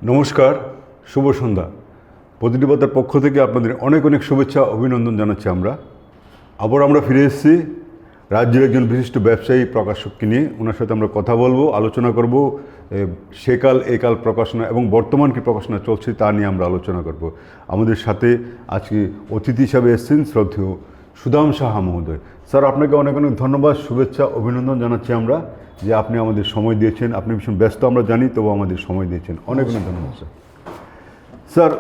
নমস্কার, শুভ সন্ধ্যা। প্রতিটি বার্তার পক্ষ থেকে আপনাদের অনেক অনেক শুভেচ্ছা অভিনন্দন জানাচ্ছি। আমরা ফিরে এসেছি রাজ্যের একজন বিশিষ্ট ব্যবসায়ী প্রকাশককে নিয়ে। ওনার সাথে আমরা কথা বলবো, আলোচনা করব সেকাল একাল প্রকাশনা এবং বর্তমান কি প্রকাশনা চলছে তা নিয়ে আমরা আলোচনা করব। আমাদের সাথে আজকে অতিথি হিসাবে এসেছেন শ্রদ্ধেয় সুদাম সাহা মহোদয়। স্যার, আপনাকে অনেক অনেক ধন্যবাদ, শুভেচ্ছা অভিনন্দন জানাচ্ছি আমরা যে আপনি আমাদের সময় দিয়েছেন। আপনি ভীষণ ব্যস্ত আমরা জানি, তবু আমাদের সময় দিয়েছেন, অনেক অনেক ধন্যবাদ স্যার। স্যার,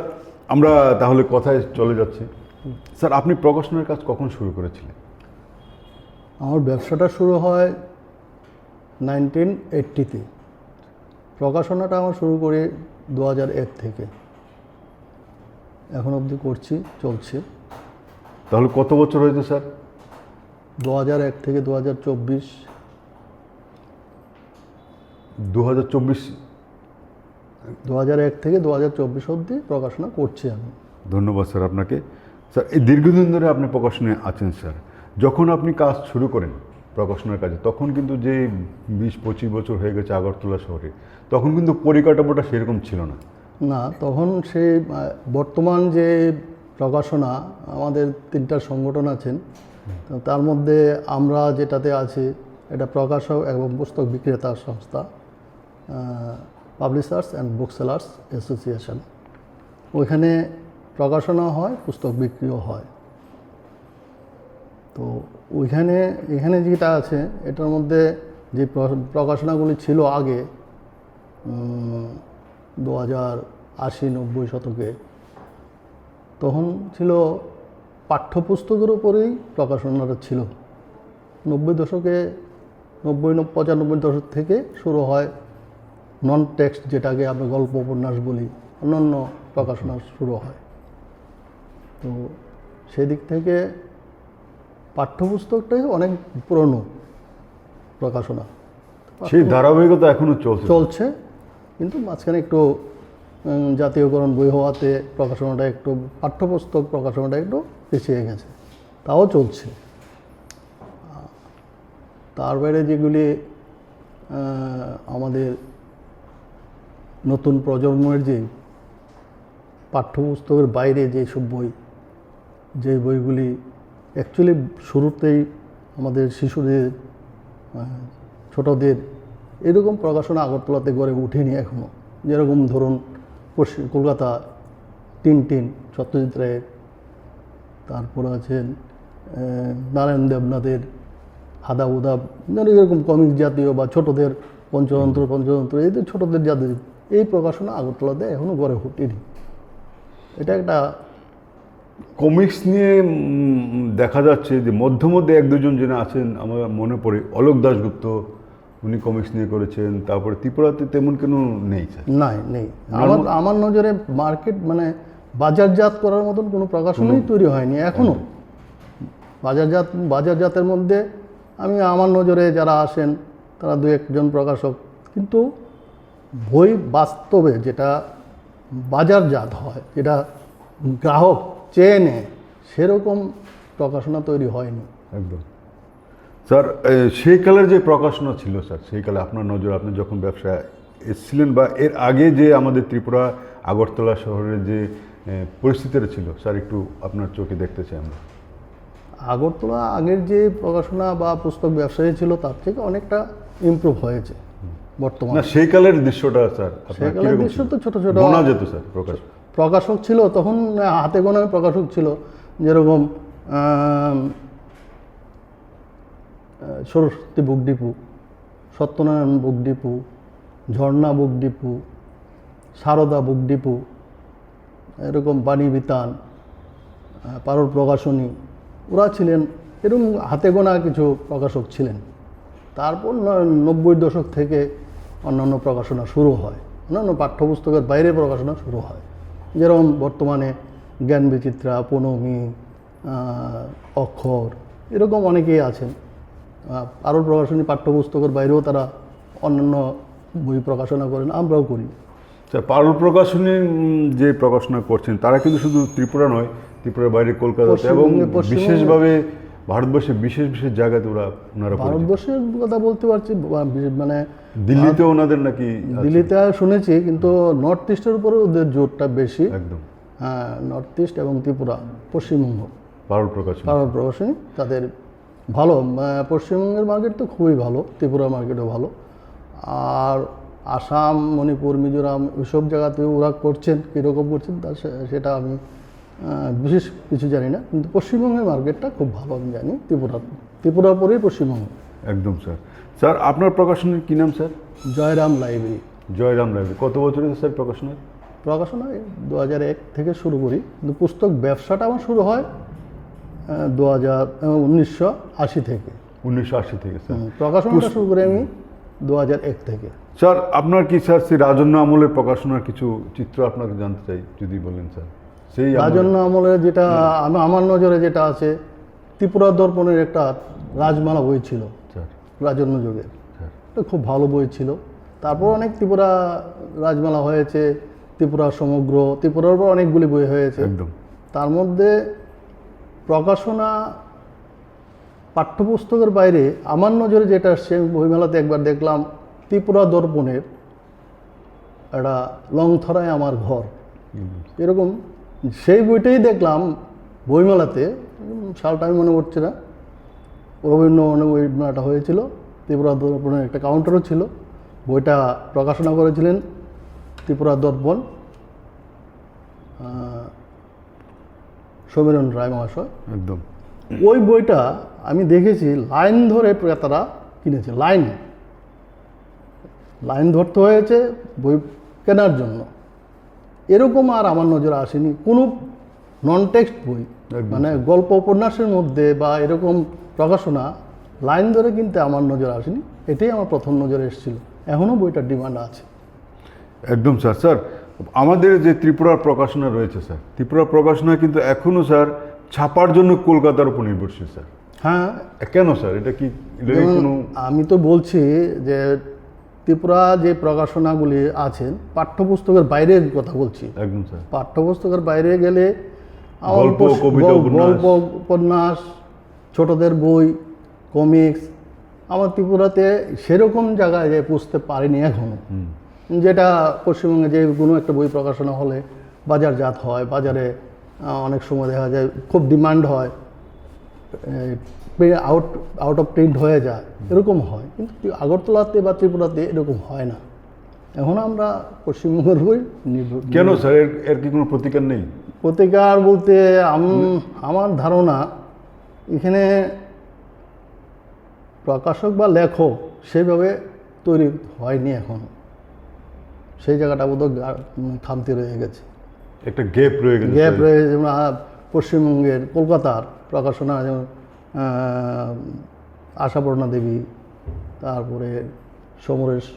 আমরা তাহলে কথায় চলে যাচ্ছি। স্যার, আপনি প্রকাশনার কাজ কখন শুরু করেছিলেন? আমার ব্যবসাটা শুরু হয় 1980-তে। প্রকাশনাটা আমার শুরু করি 2001 থেকে, এখন অবধি চলছে। তাহলে কত বছর হয়েছে স্যার? 2001 থেকে 2024। 2001 থেকে 2024 অবধি প্রকাশনা করছি আমি। ধন্যবাদ স্যার আপনাকে। স্যার, এই দীর্ঘদিন ধরে আপনি প্রকাশনায় আছেন স্যার। যখন আপনি কাজ শুরু করেন প্রকাশনার কাজে, তখন কিন্তু যে 20-25 বছর হয়ে গেছে আগরতলা শহরে, তখন কিন্তু পরিকাঠামোটা সেরকম ছিল না। না, তখন সেই বর্তমান যে প্রকাশনা, আমাদের 3টা সংগঠন আছেন, তো তার মধ্যে আমরা যেটাতে আছি এটা প্রকাশক এবং পুস্তক বিক্রেতা সংস্থা, publishers and booksellers association. ওইখানে প্রকাশনা হয়, পুস্তক বিক্রিও হয়। তো এখানে যেটা আছে এটার মধ্যে যে প্রকাশনাগুলি ছিল আগে 2080-90 শতকে, তখন ছিল পাঠ্যপুস্তকের উপরেই প্রকাশনাটা ছিল। 95 দশক থেকে শুরু হয় নন টেক্সট, যেটাকে আমরা গল্প উপন্যাস বলি, অন্যান্য প্রকাশনা শুরু হয়। তো সেদিক থেকে পাঠ্যপুস্তকটাই অনেক পুরনো প্রকাশনা, সেই ধারাবাহিকতা এখনো চলছে। কিন্তু মাঝখানে একটু জাতীয়করণ বই হওয়াতে পাঠ্যপুস্তক প্রকাশনাটা একটু পিছিয়ে গেছে, তাও চলছে। তার বাইরে যেগুলি আমাদের নতুন প্রজন্মের যে পাঠ্যপুস্তকের বাইরে যে বইগুলি অ্যাকচুয়ালি শুরুতেই আমাদের শিশুদের, ছোটদের এরকম প্রকাশনা আগরতলাতে গড়ে ওঠেনি এখনও। যেরকম ধরুন কলকাতা টিনটিন, সত্যজিৎ রায়ের, তারপর আছেন নারায়ণ দেবনাথের হাদা উদা, এরকম কমিক্স জাতীয় বা ছোটদের পঞ্চতন্ত্র এই ছোটদের যাদের, এই প্রকাশনা আগরতলাতে এখনও গড়ে ওঠেনি। এটা একটা কমিক্স নিয়ে দেখা যাচ্ছে যে মধ্যে 1-2 জন যেন আছেন, আমার মনে পড়ে অলোক দাশগুপ্ত, উনি কমিক্স নিয়ে করেছেন। তারপরে ত্রিপুরাতে তেমন কেন নেই স্যার? নেই। আমার নজরে মার্কেট বাজারজাত করার মতন কোনো প্রকাশনাই তৈরি হয়নি এখনও। বাজারজাতের মধ্যে আমার নজরে যারা আসেন তারা 2-1 জন প্রকাশক, কিন্তু বই বাস্তবে যেটা বাজারজাত হয়, যেটা গ্রাহক চেয়ে নেয়, সেরকম প্রকাশনা তৈরি হয়নি একদম। স্যার, সেই কালের যে প্রকাশনা ছিল স্যার, সেই কালে আপনার নজর, আপনি যখন ব্যবসায় এসেছিলেন বা এর আগে যে আমাদের ত্রিপুরা আগরতলা শহরের যে পরিস্থিতিটা ছিল স্যার, একটু আপনার চোখে দেখতে চাই আমরা। আগরতলা আগের যে প্রকাশনা বা পুস্তক ব্যবসায়ী ছিল তার থেকে অনেকটা ইমপ্রুভ হয়েছে বর্তমানে। না, সেই কালের দৃশ্যটা স্যার, সেই কালের দৃশ্য তো ছোট গোনা যেত স্যার। প্রকাশক ছিল তখন, হাতে গোনা প্রকাশক ছিল, যেরকম Saraswati book depot, Satyanarayan book depot, Jharna book depot, Sarada book depot, এরকম বাণী বিতান, পারুল প্রকাশনী, ওরা ছিলেন। এরকম হাতে গোনা কিছু প্রকাশক ছিলেন। তারপর 90 দশক থেকে অন্যান্য প্রকাশনা শুরু হয়, অন্যান্য পাঠ্যপুস্তকের বাইরে প্রকাশনা শুরু হয়। যেরকম বর্তমানে জ্ঞান বিচিত্রা, পনমি, অক্ষর, এরকম অনেকেই আছেন। পারুল প্রকাশনী পাঠ্যপুস্তকের বাইরেও তারা অন্যান্য বই প্রকাশনা করেন, আমরাও করি। পারুল প্রকাশনী যে প্রকাশনা করছেন তারা কিন্তু শুধু ত্রিপুরা নয়, ত্রিপুরার বাইরে কলকাতাতে এবং বিশেষভাবে ভারতবর্ষের বিশেষ বিশেষ জায়গাতে ওনারা পরিচিত। ভারতবর্ষের কথা বলতে পারছি মানে দিল্লিতে ওনাদের নাকি আছে? দিল্লিতে শুনেছি, কিন্তু নর্থ ইস্টের উপরে ওদের জোরটা বেশি। একদম হ্যাঁ, নর্থ ইস্ট এবং ত্রিপুরা, পশ্চিমবঙ্গ, পারুল প্রকাশন। পাড়ার প্রবাসী তাদের ভালো। পশ্চিমবঙ্গের মার্কেট তো খুবই ভালো, ত্রিপুরা মার্কেটও ভালো। আর আসাম, মণিপুর, মিজোরাম ওইসব জায়গাতেও ওরা করছেন, কীরকম করছেন সেটা আমি বিশেষ কিছু জানি না, কিন্তু পশ্চিমবঙ্গের মার্কেটটা খুব ভালো আমি জানি। ত্রিপুরার পরেই পশ্চিমবঙ্গ। একদম স্যার। স্যার আপনার প্রকাশনের কী নাম sir? Jayram library. Jayram library. কত বছর হয়েছে স্যার প্রকাশনের? প্রকাশনা 2001 থেকে শুরু করি, কিন্তু পুস্তক ব্যবসাটা আমার শুরু হয় 1980 থেকে। 1980 থেকে স্যার। প্রকাশনাটা শুরু করি আমি 2001 থেকে। স্যার আপনার কি স্যার সেই রাজন্য আমলের প্রকাশনার কিছু চিত্র আপনাকে জানতে চাই, যদি বলেন স্যার। সেই রাজন্য আমলে যেটা আমার নজরে যেটা আছে, ত্রিপুরা দর্পণের একটা রাজমালা বই ছিল স্যার। রাজন্য যুগের, স্যার এটা খুব ভালো বই ছিল। তারপর অনেক ত্রিপুরা রাজমালা হয়েছে, ত্রিপুরা সমগ্র, ত্রিপুরার উপর অনেকগুলি বই হয়েছে। একদম। তার মধ্যে প্রকাশনা পাঠ্যপুস্তকের বাইরে আমার নজরে যেটা আসছে, বইমেলাতে একবার দেখলাম ত্রিপুরা দর্পণের একটা লংথরায় আমার ঘর, এরকম সেই বইটাই দেখলাম বইমেলাতে। সালটা আমি মনে পড়ছে না, রবীন্দ্রভবনে বইমেলাটা হয়েছিল, ত্রিপুরা দর্পণের একটা কাউন্টারও ছিল। বইটা প্রকাশনা করেছিলেন ত্রিপুরা দর্পণ সমীরণ রায় মহাশয়। একদম। ওই বইটা আমি দেখেছি লাইন ধরে ক্রেতারা কিনেছে, লাইন ধরতে হয়েছে বই কেনার জন্য। এরকম আর আমার নজরে আসেনি কোনো নন টেক্সট বই, মানে গল্প উপন্যাসের মধ্যে বা এরকম প্রকাশনা লাইন ধরে কিনতে আমার নজরে আসেনি। এটাই আমার প্রথম নজরে এসেছিল। এখনও বইটার ডিমান্ড আছে। একদম স্যার। স্যার আমাদের যে ত্রিপুরার প্রকাশনা রয়েছে স্যার, ত্রিপুরার প্রকাশনা কিন্তু এখনও স্যার ছাপার জন্য কলকাতার উপর নির্ভরশীল স্যার। হ্যাঁ, কেন স্যার? এটা কি কোনো আমি তো বলছি যে ত্রিপুরা যে প্রকাশনাগুলি আছেন পাঠ্যপুস্তকের বাইরের কথা বলছি। একদম স্যার। পাঠ্যপুস্তকের বাইরে গেলে গল্প, কবিতা, উপন্যাস। গল্প, উপন্যাস, ছোটদের বই, কমিক্স আমার ত্রিপুরাতে সেরকম জায়গায় যে পুষতে পারিনি এখনো। যেটা পশ্চিমবঙ্গে যে কোনো একটা বই প্রকাশনা হলে বাজারজাত হয়, বাজারে অনেক সময় দেখা যায় খুব ডিমান্ড হয়, আউট অফ প্রিন্ট হয়ে যায়, এরকম হয়। কিন্তু আগরতলাতে বা ত্রিপুরাতে এরকম হয় না। এখন আমরা পশ্চিমবঙ্গের বই নির্ভর। কেন স্যার? এর কি কোনো প্রতিকার নেই? প্রতিকার বলতে আমার ধারণা এখানে প্রকাশক বা লেখক সেইভাবে তৈরি হয়নি এখনো। সেই জায়গাটা বোধহয় খামতি রয়ে গেছে, একটা গ্যাপ রয়ে গেছে। গ্যাপ রয়ে গেছে। যেমন পশ্চিমবঙ্গের কলকাতার প্রকাশনা, যেমন আশাপূর্ণা দেবী, তারপরে সমরেশবাবু,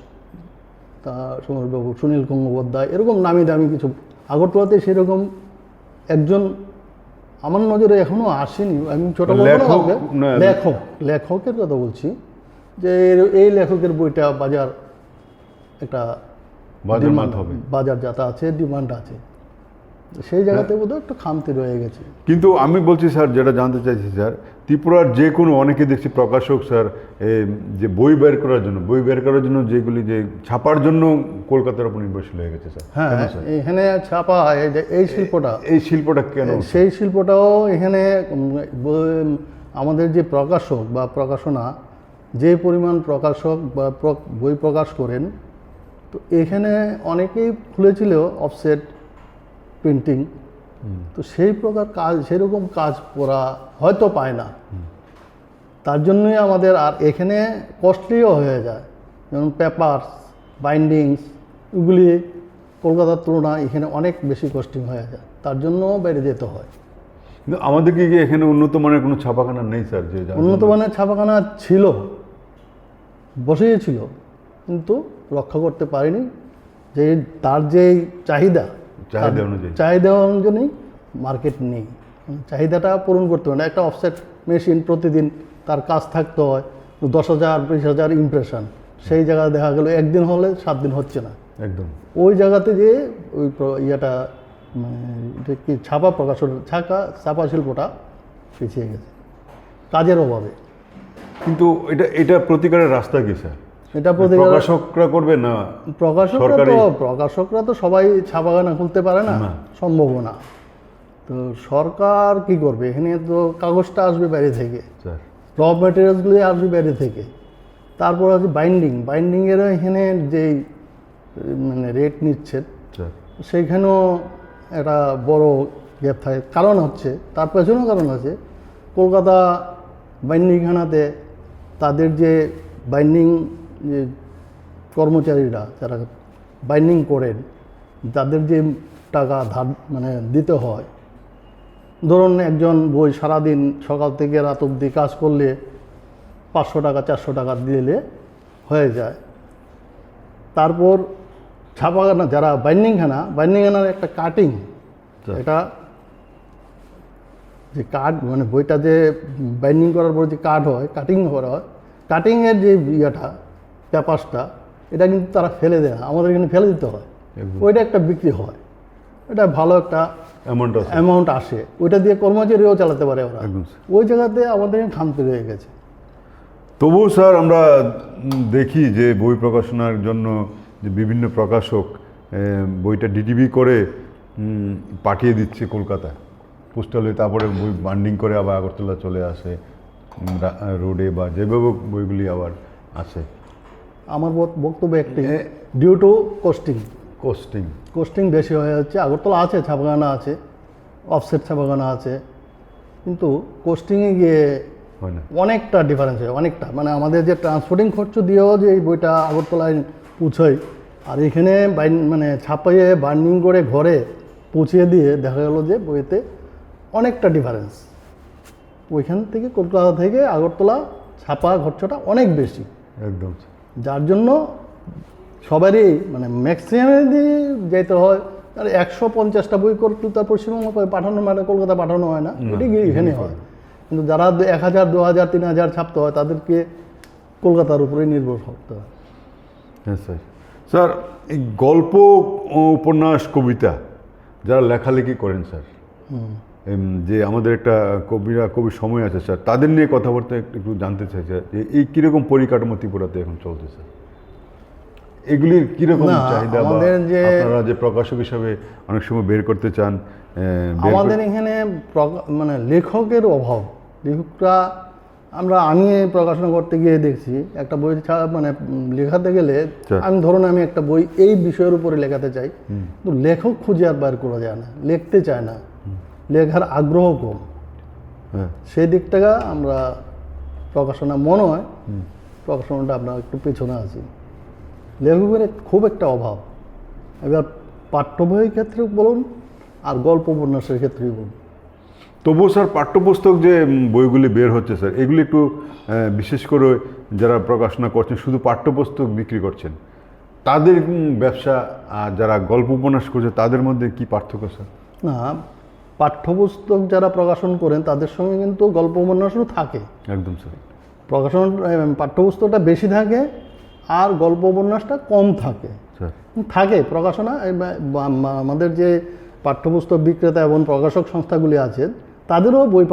সুনীল গঙ্গোপাধ্যায়, এরকম নামি দামি কিছু। আগরতলাতে সেরকম একজন আমার নজরে এখনো আসেনি। আমি ছোট লেখকের কথা বলছি, যে এই লেখকের বইটা একটা বাজারজাত আছে, ডিমান্ড আছে। সেই জায়গাতে বোধহয় একটু খামতি রয়ে গেছে। কিন্তু আমি বলছি স্যার, যেটা জানতে চাইছি স্যার, ত্রিপুরার যে কোনো অনেকে দেখছি প্রকাশক স্যার যে বই বের করার জন্য যেগুলি যে ছাপার জন্য কলকাতার উপর নির্ভরশীল হয়ে গেছে স্যার। হ্যাঁ, এখানে ছাপা হয় এই শিল্পটা কেন? সেই শিল্পটাও এখানে আমাদের যে প্রকাশক বা প্রকাশনা, যে পরিমাণ প্রকাশক বা বই প্রকাশ করেন, তো এখানে অনেকেই খুলেছিল অফসেট প্রিন্টিং, তো সেই প্রকার কাজ, সেরকম কাজ করা হয়তো পায় না। তার জন্যই আমাদের আর এখানে কস্টলিও হয়ে যায়। যেমন পেপার, বাইন্ডিংস, এগুলি কলকাতার তুলনায় এখানে অনেক বেশি কস্টিং হয়ে যায়, তার জন্য বাইরে যেতে হয়। কিন্তু আমাদের কি এখানে উন্নত মানের কোনো ছাপাখানা নেই স্যার? যে উন্নত মানের ছাপাখানা ছিল, বসেছিল, কিন্তু রক্ষা করতে পারিনি। যে তার যে চাহিদা অনুযায়ী মার্কেট নেই, চাহিদাটা পূরণ করতে হয় না। একটা অফসেট মেশিন প্রতিদিন তার কাজ থাকতে হয়, 10,000 20,000 ইমপ্রেশন, সেই জায়গায় দেখা গেল একদিন হলে 7 দিন হচ্ছে না। একদম ওই জায়গাতে যে ওই কি ছাপা শিল্পটা পিছিয়ে গেছে। কাজের অভাবে। কিন্তু এটা এটা প্রতিকারের রাস্তা কি স্যার? এটা প্রতিকার প্রকাশকরা করবে না? প্রকাশকরা তো সবাই ছাপাখানা খুলতে পারে না, না। সম্ভব না। তো সরকার কি করবে? এখানে তো কাগজটা আসবে বাইরে থেকে, স্যার র মেটেরিয়ালসগুলি আসবে বাইরে থেকে, তারপর আছে বাইন্ডিংয়ের এখানে যেই মানে রেট নিচ্ছে স্যার সেইখানেও একটা বড় গ্যাপ থাকে। কারণ হচ্ছে, তার পেছনেও কারণ আছে, কলকাতা বাইন্ডিংখানাতে তাদের যে বাইন্ডিং যে কর্মচারীরা যারা বাইন্ডিং করেন, তাদের যে টাকা ধার মানে দিতে হয়, ধরুন একজন বই সারাদিন সকাল থেকে রাত অবধি কাজ করলে 500 টাকা 400 টাকা দিলে হয়ে যায়। তারপর ছাপাখানা যারা বাইন্ডিংখানার একটা কাটিং, এটা যে কাঠ মানে বইটা যে বাইন্ডিং করার পর যে কাঠ হয়, কাটিং করা হয়, কাটিংয়ের যে ইয়েটা পেপারসটা, এটা কিন্তু তারা ফেলে দেয় না, আমাদের এখানে ফেলে দিতে হয়। একদম। ওইটা একটা বিক্রি হয়, এটা ভালো একটা এমনটা অ্যামাউন্ট আসে, ওইটা দিয়ে কর্মচারীও চালাতে পারে ওরা। একদম। ওই জায়গাতে আমাদের এখানে খামতি রয়ে গেছে। তবুও স্যার আমরা দেখি যে বই প্রকাশনার জন্য যে বিভিন্ন প্রকাশক বইটা ডিটিভি করে পাঠিয়ে দিচ্ছে কলকাতায় পোস্টালে, তারপরে বই বান্ডিং করে আবার আগরতলা চলে আসে রোডে বা যেভাবে বইগুলি আবার আসে। আমার বক্তব্য একটি, ডিউ টু কোস্টিং বেশি হয়ে যাচ্ছে। আগরতলা আছে, ছাপাখানা আছে, অফসেট ছাপাখানা আছে, কিন্তু কোস্টিংয়ে গিয়ে হয় না, অনেকটা ডিফারেন্স হয়, অনেকটা। মানে আমাদের যে ট্রান্সপোর্টিং খরচ দিয়েও যে এই বইটা আগরতলায় পৌঁছয়, আর এখানে মানে ছাপাইয়ে বার্নিং করে ঘরে পৌঁছিয়ে দিয়ে দেখা গেল যে বইতে অনেকটা ডিফারেন্স। ওইখান থেকে কলকাতা থেকে আগরতলা ছাপা খরচটা অনেক বেশি, একদম। যার জন্য সবারই মানে ম্যাক্সিমামে দিয়ে যেতে হয়। আর 150টা বই করতে তার পশ্চিমবঙ্গ পাঠানো, মানে কলকাতা পাঠানো হয় না, এটি গিয়ে এখানে হয়। কিন্তু যারা 1000, 2000, 3000 ছাপতে হয়, তাদেরকে কলকাতার উপরে নির্ভর করতে হয়। হ্যাঁ স্যার। স্যার এই গল্প, উপন্যাস, কবিতা যারা লেখালেখি করেন স্যার, যে আমাদের একটা কবির সময় আছে স্যার, তাদের নিয়ে কথাবার্তা একটু জানতে চাই স্যার, যে এই কীরকম পরিকাঠামো ত্রিপুরাতে এখন চলছে স্যার, এগুলির কীরকম চাহিদা, বা আপনারা যে প্রকাশক হিসাবে অনেক সময় বের করতে চান? আমাদের এখানে মানে লেখকের অভাব। লেখকরা আমি প্রকাশনা করতে গিয়ে দেখছি, একটা বই মানে লেখাতে গেলে, আমি একটা বই এই বিষয়ের উপরে লেখাতে চাই, কিন্তু লেখক খুঁজে আর বের করা যায় না, লিখতে চায় না, লেখার আগ্রহ কম। সেই দিক থেকে আমরা প্রকাশনা মনে হয় প্রকাশনাটা আমরা একটু পেছনে আছি, লেখকের খুব একটা অভাব। এবার পাঠ্য বইয়ের ক্ষেত্রে বলুন আর গল্প উপন্যাসের ক্ষেত্রেই বলুন। তবুও স্যার পাঠ্যপুস্তক যে বইগুলি বের হচ্ছে স্যার, এগুলি একটু বিশেষ করে যারা প্রকাশনা করছেন শুধু পাঠ্যপুস্তক বিক্রি করছেন, তাদের ব্যবসা আর যারা গল্প উপন্যাস করছে তাদের মধ্যে কি পার্থক্য স্যার? না, পাঠ্যপুস্তক যারা প্রকাশন করেন তাদের সঙ্গে কিন্তু গল্প উপন্যাসও থাকে। একদম স্যার। প্রকাশন পাঠ্যপুস্তকটা বেশি থাকে আর গল্প উপন্যাসটা কম থাকে। থাকে প্রকাশনা। আমাদের যে পাঠ্যপুস্তক বিক্রেতা এবং প্রকাশক সংস্থাগুলি আছে, তাদেরও বই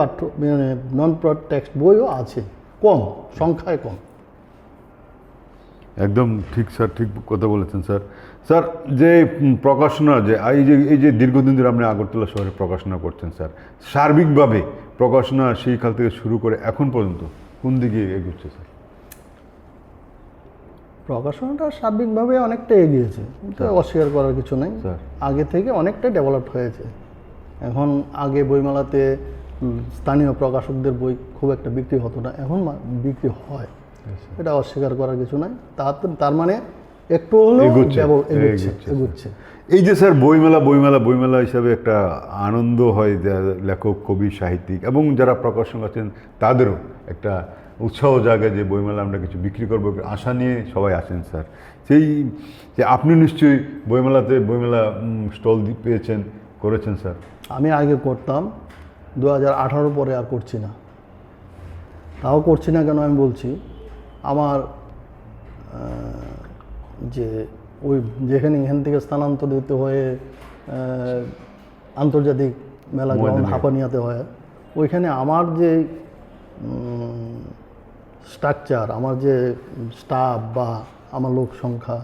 মানে নন টেক্সট বইও আছে, কম সংখ্যায় কম। একদম ঠিক স্যার, ঠিক কথা বলেছেন স্যার। স্যার যে প্রকাশনা যে এই যে দীর্ঘদিন ধরে আপনি আগরতলা শহরে প্রকাশনা করছেন স্যার, সার্বিকভাবে প্রকাশনা সেই কাল থেকে শুরু করে এখন পর্যন্ত কোন দিকে এগোচ্ছে স্যার? প্রকাশনাটা সার্বিকভাবে অনেকটা এগিয়েছে, অস্বীকার করার কিছু নেই। আগে থেকে অনেকটা ডেভেলপ হয়েছে। এখন আগে বইমেলাতে স্থানীয় প্রকাশকদের বই খুব একটা বিক্রি হতো না, এখন বিক্রি হয়, এটা অস্বীকার করার কিছু নাই। তার মানে একটু হলেও এগুচ্ছে। এই যে স্যার বইমেলা হিসাবে একটা আনন্দ হয়, লেখক, কবি, সাহিত্যিক এবং যারা প্রকাশক আছেন তাদেরও একটা উৎসাহ জাগে যে বইমেলা আমরা কিছু বিক্রি করবো, আশা নিয়ে সবাই আসেন স্যার। সেই যে আপনি নিশ্চয়ই বইমেলা স্টল পেয়েছেন, করেছেন স্যার? আমি আগে করতাম, 2018 পরে আর করছি না। তাও করছি না কেন আমি বলছি, আমার যে যেখানে এখান থেকে স্থানান্তরিত হয়ে আন্তর্জাতিক মেলা যেমন হাঁপানিয়াতে হয়, ওইখানে আমার যে স্ট্রাকচার, আমার যে স্টাফ বা আমার লোক সংখ্যা,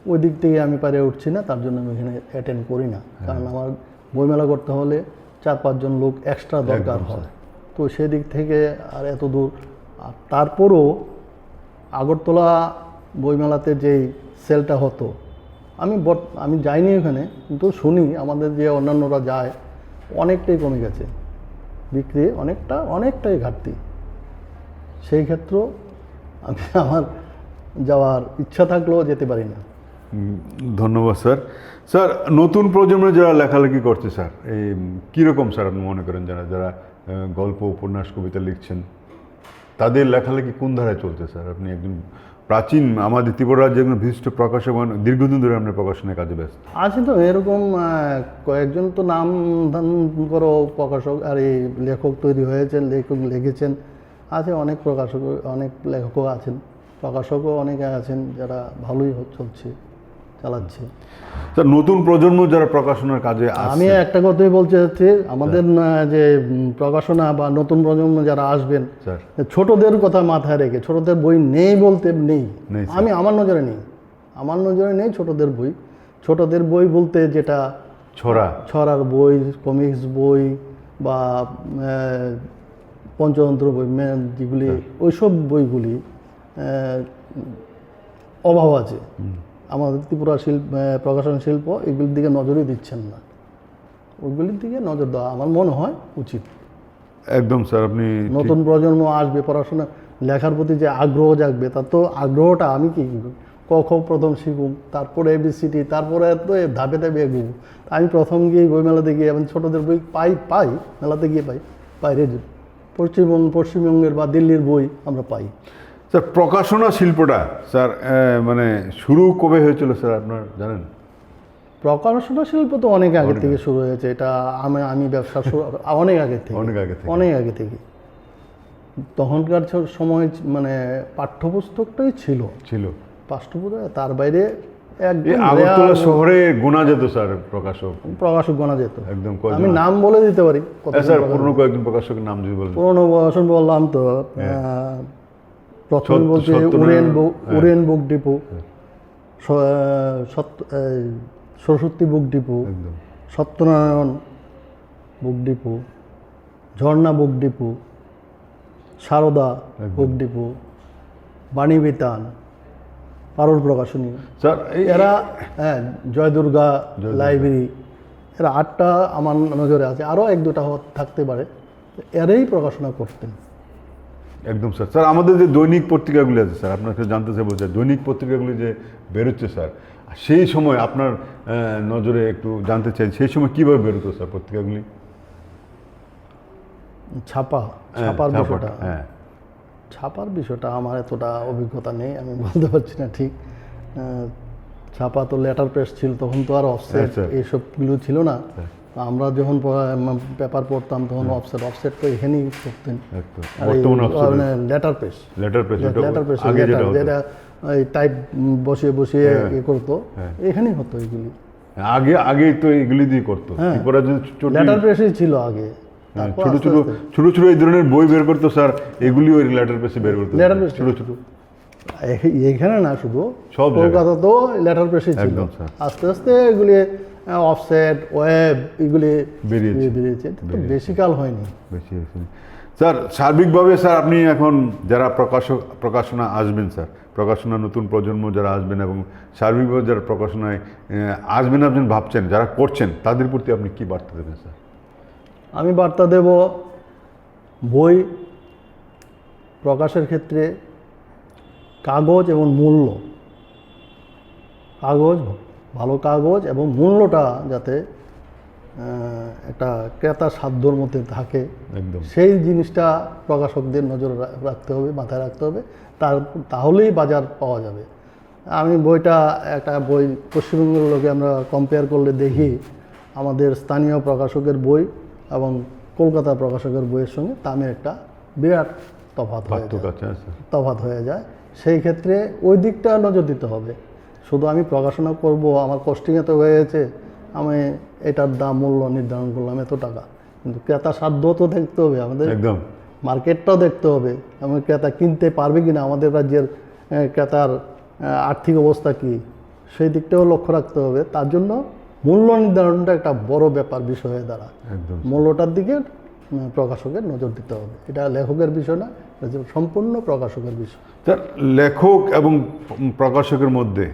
ওই দিক থেকে আমি পারে উঠছি না, তার জন্য আমি এখানে অ্যাটেন্ড করি না। কারণ আমার বইমেলা করতে হলে 4-5 জন লোক এক্সট্রা দরকার হয়, তো সেদিক থেকে আর এত দূর। আর তারপরও আগরতলা বইমেলাতে যেই সেলটা হতো, আমি যাইনি ওখানে, কিন্তু শুনি আমাদের যে অন্যান্যরা যায় অনেকটাই কমে গেছে, বিক্রি অনেকটাই ঘাটতি। সেই ক্ষেত্রেও আমার যাওয়ার ইচ্ছা থাকলেও যেতে পারি না। ধন্যবাদ স্যার। স্যার, নতুন প্রজন্মে যারা লেখালেখি করছে স্যার, এই কীরকম স্যার আপনি মনে করেন যারা যারা গল্প, উপন্যাস, কবিতা লিখছেন, তাদের লেখালেখি কোন ধারায় চলছে স্যার? আপনি একজন প্রাচীন আমাদের ত্রিপুরা রাজ্যের একজন বিশিষ্ট প্রকাশক, দীর্ঘদিন ধরে আপনার প্রকাশনার কাজে ব্যস্ত। আছে তো এরকম কয়েকজন তো নাম ধান করো প্রকাশক আর এই লেখক তৈরি হয়েছেন, লেখক লিখেছেন। আছে অনেক প্রকাশক, অনেক লেখকও আছেন, প্রকাশকও অনেকে আছেন যারা ভালোই চলছে, চালাচ্ছে। স্যার, নতুন প্রজন্ম যারা প্রকাশনার কাজে আমি একটা কথাই বলতে চাচ্ছি, আমাদের যে প্রকাশনা বা নতুন প্রজন্ম যারা আসবেন, স্যার ছোটদের কথা মাথায় রেখে, ছোটদের বই নেই বলতে নেই, নেই, আমার নজরে নেই ছোটদের বই। ছোটদের বই বলতে যেটা ছড়ার বই, কমিক্স বই বা পঞ্চতন্ত্র বই, যেগুলি ওইসব বইগুলি অভাব আছে। আমাদের ত্রিপুরা প্রকাশন শিল্প এগুলির দিকে নজরই দিচ্ছেন না, ওইগুলির দিকে নজর দেওয়া আমার মনে হয় উচিত। একদম স্যার, আপনি নতুন প্রজন্ম আসবে, পড়াশোনা লেখার প্রতি যে আগ্রহ জাগবে, তার তো আগ্রহটা আমি কি ক খ প্রথম শিখুম, তারপরে ABCD, তারপরে তো ধাপে ধাপে এগোবো। আমি প্রথম গিয়ে বইমেলাতে গিয়ে এবং ছোটোদের বই পাই মেলাতে গিয়ে পাই, বাইরের পশ্চিমবঙ্গের বা দিল্লির বই আমরা পাই। স্যার, প্রকাশনা শিল্পটা স্যার মানে শুরু কবে হয়েছিল স্যার আপনার জানেন? প্রকাশনা শিল্প তো অনেক আগে থেকে শুরু হয়েছে, এটা আমি ব্যবসা শুরু অনেক আগে থেকে। তখনকার সময় মানে পাঠ্যপুস্তকটাই ছিল পাঠ্যপুস্তক, তার বাইরে আগরতলা শহরে গোনা যেত স্যার প্রকাশক গোনা যেত। একদম, আমি নাম বলে দিতে পারি স্যার, পুরনো কয়েকজন প্রকাশকের নাম যদি বলেন। পুরনো প্রকাশন বললাম তো, প্রথমে বলছি উরেন book depot, Saraswati book depot, Satyanarayan book depot, Jharna book depot, Sarada book depot, Bani Bitan, পারুল প্রকাশনী, স্যার এরা জয় দুর্গা লাইব্রেরি, এরা 8টা আমার নজরে আছে, আরও 1-2টা থাকতে পারে, এরাই প্রকাশনা করতেন। একদম স্যার। স্যার, আমাদের যে দৈনিক পত্রিকাগুলি আছে স্যার, আপনার কাছে জানতে চাইবো যে দৈনিক পত্রিকাগুলি যে বেরোচ্ছে স্যার, সেই সময় আপনার নজরে একটু জানতে চাই, সেই সময় কীভাবে বেরোতো স্যার পত্রিকাগুলি? ছাপার বিষয়টা আমার এতটা অভিজ্ঞতা নেই, আমি বলতে পারছি না ঠিক। ছাপা তো লেটার প্রেস ছিল, তখন তো আর অফসেট এইসবগুলো ছিল না। আমরা যখন পেপার পড়তাম তখন অফসেট তো এখানেই করতেন, লেটার প্রেস যেটা টাইপ বসিয়ে করতো, এখানেই হতো এগুলি। আগে তো এগুলি দিয়ে করতো, লেটার প্রেসই ছিল আগে। ছোট এই ধরনের বই বের করতো স্যার, এগুলি ওই লেটার প্রেসে বের করতো, ছোট এখানে না, শুধু কলকাতাতেও লেটার প্রেসই ছিল। আস্তে আস্তে এগুলি অফসেট, ওয়েব এগুলি বেরিয়েছে, বেশিকাল হয়নি। স্যার, সার্বিকভাবে স্যার আপনি এখন যারা প্রকাশনা আসবেন স্যার, প্রকাশনা নতুন প্রজন্ম যারা আসবেন এবং সার্বিকভাবে যারা প্রকাশনায় আসবেন আপনি ভাবছেন, যারা করছেন, তাদের প্রতি আপনি কী বার্তা দেবেন স্যার? আমি বার্তা দেব, বই প্রকাশের ক্ষেত্রে কাগজ এবং মূল্য, ভালো কাগজ এবং মূল্যটা যাতে একটা ক্রেতা সাধ্যর মধ্যে থাকে, সেই জিনিসটা প্রকাশকদের নজরে রাখতে হবে, মাথায় রাখতে হবে, তাহলেই বাজার পাওয়া যাবে। আমি একটা বই পশ্চিমবঙ্গের লোকে আমরা কম্পেয়ার করলে দেখি আমাদের স্থানীয় প্রকাশকের বই এবং কলকাতা প্রকাশকের বইয়ের সঙ্গে দামের একটা বিরাট তফাৎ হয়ে যায়। সেই ক্ষেত্রে ওই দিকটা নজর দিতে হবে। শুধু আমি প্রকাশনা করব, আমার কস্টিং এত হয়ে গেছে, আমি এটার দাম মূল্য নির্ধারণ করলাম এত টাকা, কিন্তু ক্রেতা সাধ্য তো দেখতে হবে আমাদের। মার্কেটটাও দেখতে হবে, এবং ক্রেতা কিনতে পারবে কি না, আমাদের রাজ্যের ক্রেতার আর্থিক অবস্থা কি, সেই দিকটাও লক্ষ্য রাখতে হবে। তার জন্য মূল্য নির্ধারণটা একটা বড় ব্যাপার বিষয় হয়ে দাঁড়ায়। একদম মূল্যটার দিকে প্রকাশকের নজর দিতে হবে। এটা লেখকের বিষয় না, এটা সম্পূর্ণ প্রকাশকের বিষয়। স্যার, লেখক এবং প্রকাশকের মধ্যে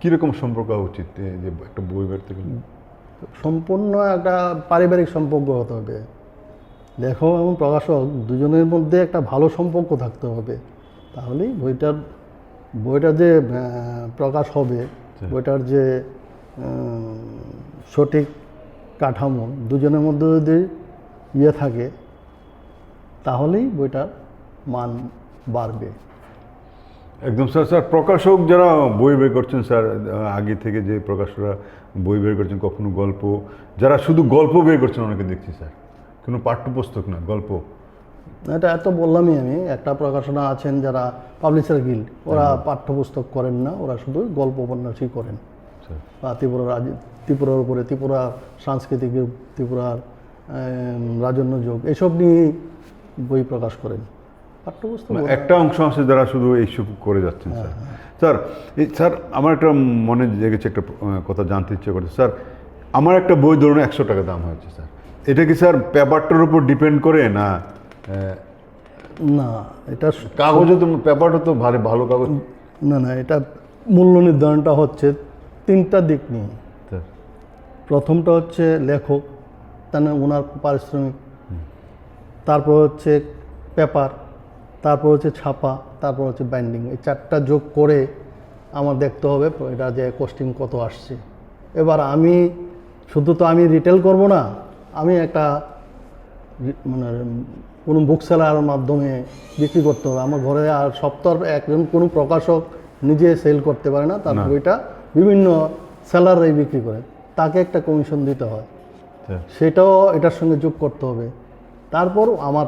কীরকম সম্পর্ক হওয়া উচিত যে একটা বই বের থেকে? সম্পূর্ণ একটা পারিবারিক সম্পর্ক হতে হবে। লেখক এবং প্রকাশক দুজনের মধ্যে একটা ভালো সম্পর্ক থাকতে হবে, তাহলেই বইটা যে প্রকাশ হবে, বইটার যে সঠিক কাঠামো দুজনের মধ্যে যদি থাকে, তাহলেই বইটার মান বাড়বে। একদম স্যার। স্যার, প্রকাশক যারা বই বের করছেন স্যার, আগে থেকে যে প্রকাশকরা বই বের করছেন, কখনো গল্প, যারা শুধু গল্প বের করছেন অনেকে দেখছি স্যার, কোনো পাঠ্যপুস্তক না, গল্প। এটা এত বললামই আমি। একটা প্রকাশনা আছেন যারা পাবলিশার গিল্ড, ওরা পাঠ্যপুস্তক করেন না, ওরা শুধু গল্প উপন্যাসই করেন। বা ত্রিপুরার উপরে, ত্রিপুরা সাংস্কৃতিক, ত্রিপুরার রাজন্য যুগ, এসব নিয়ে বই প্রকাশ করেন। পাঠ্যপুস্তক একটা অংশ আছে যারা শুধু এইসব করে যাচ্ছেন স্যার। স্যার, স্যার আমার একটা মনে জেগেছে, একটা কথা জানতে ইচ্ছে করছে স্যার। আমার একটা বই ধরুন 100 টাকা দাম হয়েছে স্যার, এটা কি স্যার পেপারটার উপর ডিপেন্ড করে না? না, এটা কাগজে তো, পেপারটা তো ভালো কাগজ। না, এটা মূল্য নির্ধারণটা হচ্ছে 3টা দিক নিয়ে। স্যার, প্রথমটা হচ্ছে লেখক, তার ওনার পারিশ্রমিক, তারপর হচ্ছে পেপার, তারপর হচ্ছে ছাপা, তারপর হচ্ছে বাইন্ডিং। এই 4টা যোগ করে আমার দেখতে হবে এটা যে কস্টিং কত আসছে। এবার আমি আমি রিটেল করব না, আমি একটা মানে কোনো বুক সেলার মাধ্যমে বিক্রি করতে হবে। আমার ঘরে আর সপ্তাহ একজন কোনো প্রকাশক নিজে সেল করতে পারে না, তার বইটা বিভিন্ন সেলাররাই বিক্রি করে, তাকে একটা কমিশন দিতে হয়, সেটাও এটার সঙ্গে যোগ করতে হবে। তারপর আমার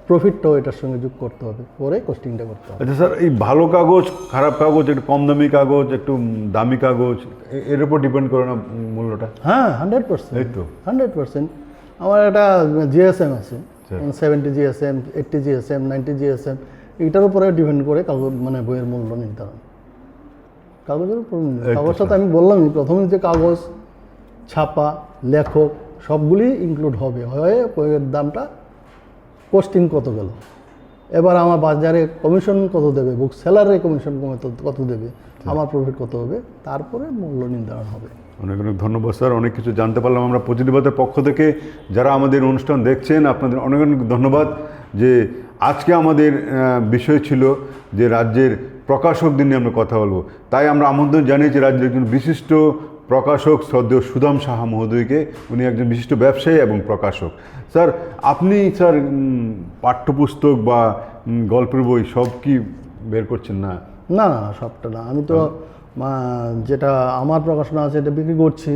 প্রফিটটাও এটার সঙ্গে যোগ করতে হবে, পরে কস্টিংটা করতে হবে। আচ্ছা স্যার, এই ভালো কাগজ, খারাপ কাগজ, একটু কম দামি কাগজ, একটু দামি কাগজ, এর উপর ডিপেন্ড করে না মূল্যটা? হ্যাঁ, 100%। এই তো 100%। আমার একটা জিএসএম আছে, 70 জিএসএম, 80 জিএসএম, 90 জিএসএম, এটার উপরে ডিপেন্ড করে কাগজ মানে বইয়ের মূল্য নির্ধারণ। কাগজের উপর কাগজটা তো আমি বললামই প্রথমে, যে কাগজ, ছাপা, লেখক সবগুলি ইনক্লুড হবে, হয়ে বইয়ের দামটা কস্টিং কত গেল। এবার আমার বাজারে কমিশন কত দেবে, বুক সেলারের কমিশন কত দেবে, আমার প্রফিট কত হবে, তারপরে মূল্য নির্ধারণ হবে। অনেক অনেক ধন্যবাদ স্যার, অনেক কিছু জানতে পারলাম আমরা প্রতিনিধিবাদের পক্ষ থেকে। যারা আমাদের অনুষ্ঠান দেখছেন, আপনাদের অনেক অনেক ধন্যবাদ। যে আজকে আমাদের বিষয় ছিল যে রাজ্যের প্রকাশকদের নিয়ে আমরা কথা বলবো, তাই আমরা আমন্ত্রণ জানিয়েছি রাজ্যের একজন বিশিষ্ট প্রকাশক শ্রদ্ধেয় সুদাম সাহা মহোদয়কে। উনি একজন বিশিষ্ট ব্যবসায়ী এবং প্রকাশক। স্যার, আপনি স্যার পাঠ্যপুস্তক বা গল্পের বই সব কি বের করছেন? না না না সবটা না, আমি তো যেটা আমার প্রকাশনা আছে এটা বিক্রি করছি,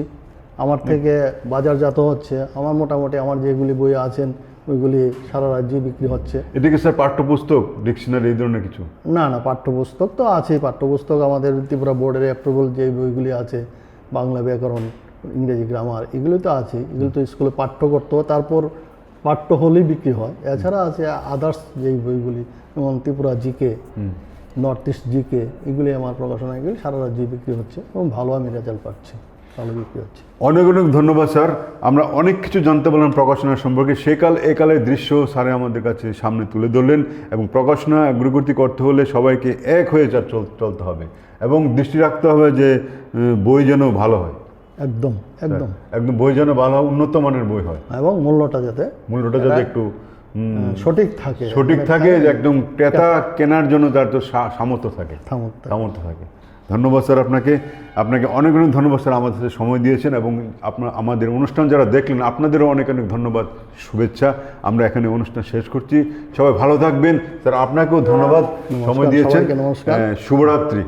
আমার থেকে বাজারজাত হচ্ছে। আমার মোটামুটি আমার যেগুলি বই আছেন ওইগুলি সারা রাজ্যে বিক্রি হচ্ছে। এটা কি স্যার পাঠ্যপুস্তক, ডিকশনারি, এই ধরনের কিছু? না না, পাঠ্যপুস্তক তো আছেই। পাঠ্যপুস্তক আমাদের ত্রিপুরা বোর্ডের অ্যাপ্রুভাল যে বইগুলি আছে, বাংলা ব্যাকরণ, ইংরেজি গ্রামার, এগুলো তো আছে। এগুলো তো স্কুলে পাঠ্য করতে হয়, তারপর পাঠ্য হলেই বিক্রি হয়। এছাড়া আছে আদার্স যেই বইগুলি, যেমন Tripura GK, north east GK, এগুলি আমার প্রকাশনা, এগুলি সারা রাজ্যে বিক্রি হচ্ছে এবং ভালো আমি রেজাল্ট পাচ্ছি, ভালো বিক্রি হচ্ছে। অনেক অনেক ধন্যবাদ স্যার। আমরা অনেক কিছু জানতে পারলাম প্রকাশনা সম্পর্কে। সেকাল একালের দৃশ্য স্যারে আমাদের কাছে সামনে তুলে ধরলেন, এবং প্রকাশনা অগ্রগতি করতে হলে সবাইকে এক হয়ে চলতে হবে, এবং দৃষ্টি রাখতে হবে যে বই যেন ভালো হয়। একদম একদম একদম বই যেন ভালো হয়, উন্নত মানের বই হয়, এবং মূল্যটা যাতে একটু সঠিক থাকে, একদম ক্রেতা কেনার জন্য তার তো সামর্থ্য থাকে। ধন্যবাদ স্যার আপনাকে অনেক অনেক ধন্যবাদ স্যার, আমাদের সাথে সময় দিয়েছেন, এবং আমাদের অনুষ্ঠান যারা দেখলেন আপনাদেরও অনেক অনেক ধন্যবাদ, শুভেচ্ছা। আমরা এখানে অনুষ্ঠান শেষ করছি, সবাই ভালো থাকবেন। স্যার, আপনাকেও ধন্যবাদ, সময় দিয়েছেন। নমস্কার, শুভরাত্রি।